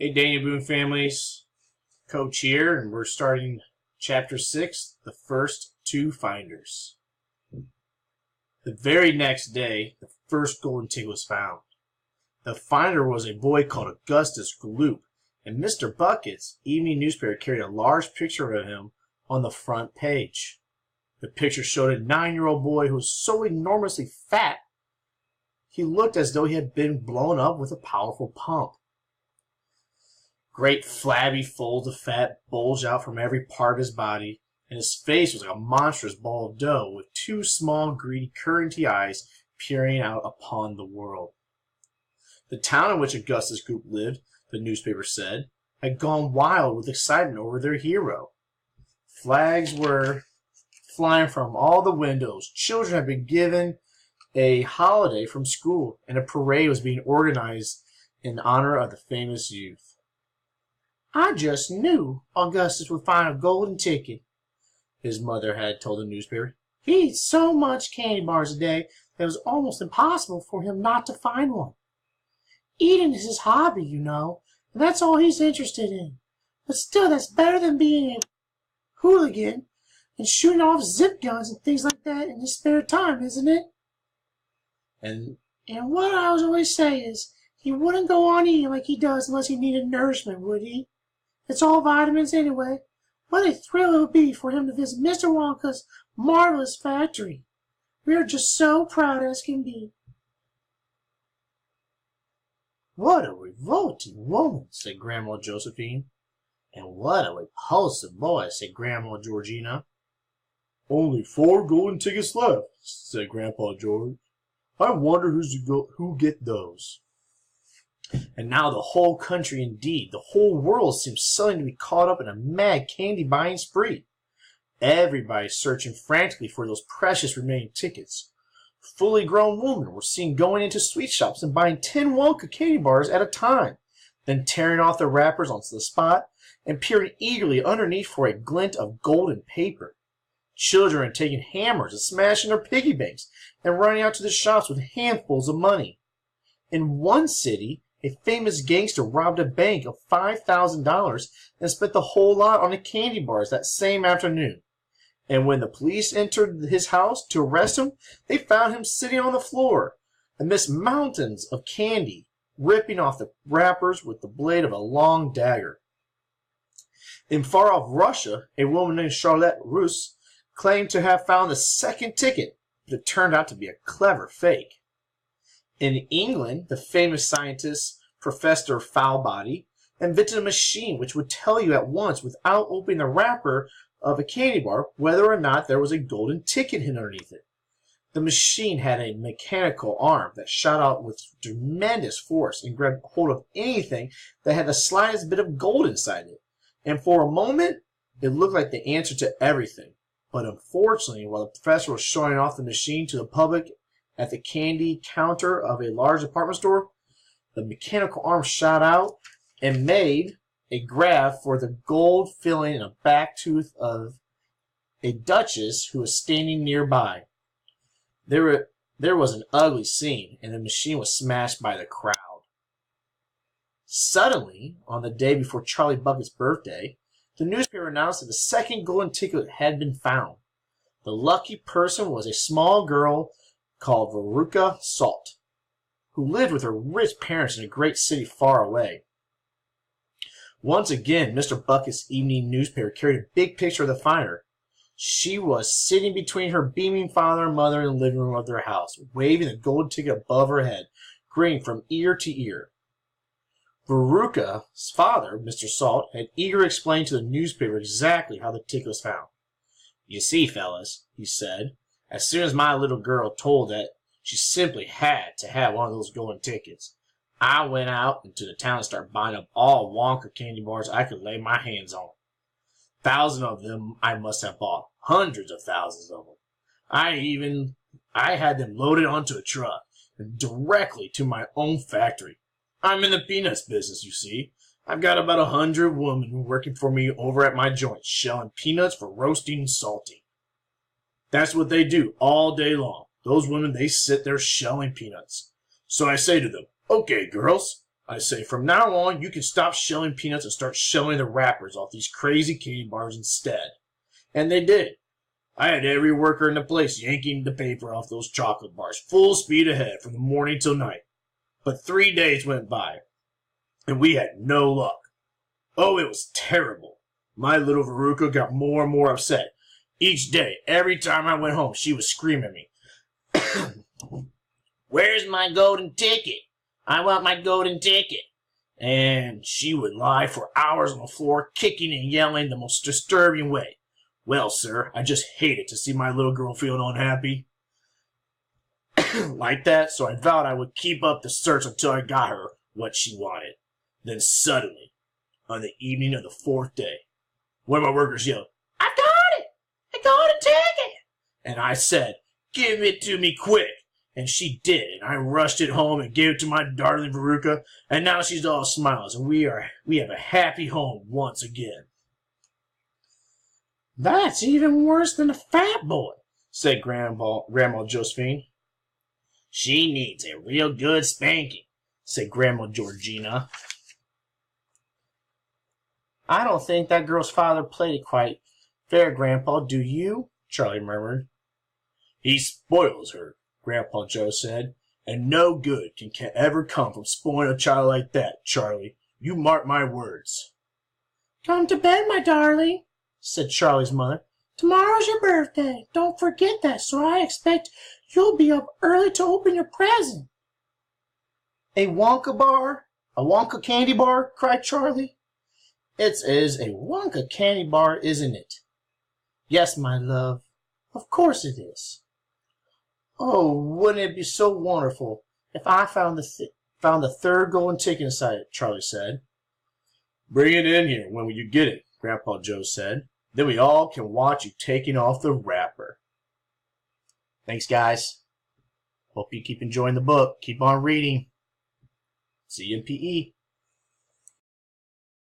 Hey, Daniel Boone families, Coach here, and we're starting Chapter 6, The First Two Finders. The very next day, the first golden ticket was found. The finder was a boy called Augustus Gloop, and Mr. Bucket's evening newspaper carried a large picture of him on the front page. The picture showed a 9-year-old boy who was so enormously fat, he looked as though he had been blown up with a powerful pump. Great flabby folds of fat bulged out from every part of his body, and his face was like a monstrous ball of dough with two small, greedy, curranty eyes peering out upon the world. The town in which Augustus Gloop lived, the newspaper said, had gone wild with excitement over their hero. Flags were flying from all the windows. Children had been given a holiday from school, and a parade was being organized in honor of the famous youth. "I just knew Augustus would find a golden ticket," his mother had told the newspaper. "He eats so much candy bars a day that it was almost impossible for him not to find one. Eating is his hobby, you know, and that's all he's interested in. But still, that's better than being a hooligan and shooting off zip guns and things like that in his spare time, isn't it? And what I always say is, he wouldn't go on eating like he does unless he needed nourishment, would he? It's all vitamins anyway. What a thrill it would be for him to visit Mr. Wonka's marvelous factory. We are just so proud as can be." "What a revolting woman," said Grandma Josephine. "And what a repulsive boy," said Grandma Georgina. "Only 4 golden tickets left," said Grandpa George. "I wonder who get those." And now the whole country, indeed, the whole world seemed suddenly to be caught up in a mad candy-buying spree. Everybody searching frantically for those precious remaining tickets. Fully grown women were seen going into sweet shops and buying 10 Wonka candy bars at a time, then tearing off their wrappers onto the spot and peering eagerly underneath for a glint of golden paper. Children were taking hammers and smashing their piggy banks and running out to the shops with handfuls of money. In one city, a famous gangster robbed a bank of $5,000 and spent the whole lot on the candy bars that same afternoon. And when the police entered his house to arrest him, they found him sitting on the floor amidst mountains of candy, ripping off the wrappers with the blade of a long dagger. In far-off Russia, a woman named Charlotte Russe claimed to have found the second ticket, but it turned out to be a clever fake. In England, the famous scientist Professor Foulbody invented a machine which would tell you at once, without opening the wrapper of a candy bar, whether or not there was a golden ticket hidden underneath it. The machine had a mechanical arm that shot out with tremendous force and grabbed hold of anything that had the slightest bit of gold inside it. And for a moment, it looked like the answer to everything. But unfortunately, while the professor was showing off the machine to the public at the candy counter of a large department store, the mechanical arm shot out and made a grab for the gold filling in a back tooth of a duchess who was standing nearby. There was an ugly scene, and the machine was smashed by the crowd. Suddenly, on the day before Charlie Bucket's birthday, the newspaper announced that the second golden ticket had been found. The lucky person was a small girl called Veruca Salt, who lived with her rich parents in a great city far away. Once again, Mr. Bucket's evening newspaper carried a big picture of the finder. She was sitting between her beaming father and mother in the living room of their house, waving the golden ticket above her head, grinning from ear to ear. Veruca's father, Mr. Salt, had eagerly explained to the newspaper exactly how the ticket was found. "You see, fellas," he said, "as soon as my little girl told that she simply had to have one of those golden tickets, I went out into the town and started buying up all Wonka candy bars I could lay my hands on. Thousands of them I must have bought, hundreds of thousands of them. I had them loaded onto a truck and directly to my own factory. I'm in the peanuts business, you see. I've got about 100 women working for me over at my joint, shelling peanuts for roasting and salting. That's what they do all day long. Those women, they sit there shelling peanuts. So I say to them, 'Okay, girls, I say, from now on, you can stop shelling peanuts and start shelling the wrappers off these crazy candy bars instead. And they did. I had every worker in the place yanking the paper off those chocolate bars, full speed ahead from the morning till night. But 3 days went by, and we had no luck. Oh, it was terrible. My little Veruca got more and more upset. Each day, every time I went home, she would scream at me. Where's my golden ticket? I want my golden ticket. And she would lie for hours on the floor, kicking and yelling the most disturbing way. Well, sir, I just hated to see my little girl feeling unhappy like that, so I vowed I would keep up the search until I got her what she wanted. Then suddenly, on the evening of the 4th day, one of my workers yelled, "I got it! I got a ticket!" And I said, "Give it to me quick!" And she did, and I rushed it home and gave it to my darling Veruca, and now she's all smiles, and we have a happy home once again. "That's even worse than a fat boy," said Grandma Josephine. "She needs a real good spanking," said Grandma Georgina. "I don't think that girl's father played it quite fair, Grandpa, do you?" Charlie murmured. "He spoils her," Grandpa Joe said, "and no good can ever come from spoiling a child like that, Charlie. You mark my words." "Come to bed, my darling," said Charlie's mother. "Tomorrow's your birthday. Don't forget that, so I expect you'll be up early to open your present." "A Wonka bar? A Wonka candy bar?" cried Charlie. "It is a Wonka candy bar, isn't it?" "Yes, my love. Of course it is." "Oh, wouldn't it be so wonderful if I found the third golden ticket inside it," Charlie said. "Bring it in here when you get it," Grandpa Joe said. "Then we all can watch you taking off the wrapper." Thanks, guys. Hope you keep enjoying the book. Keep on reading. See you in PE.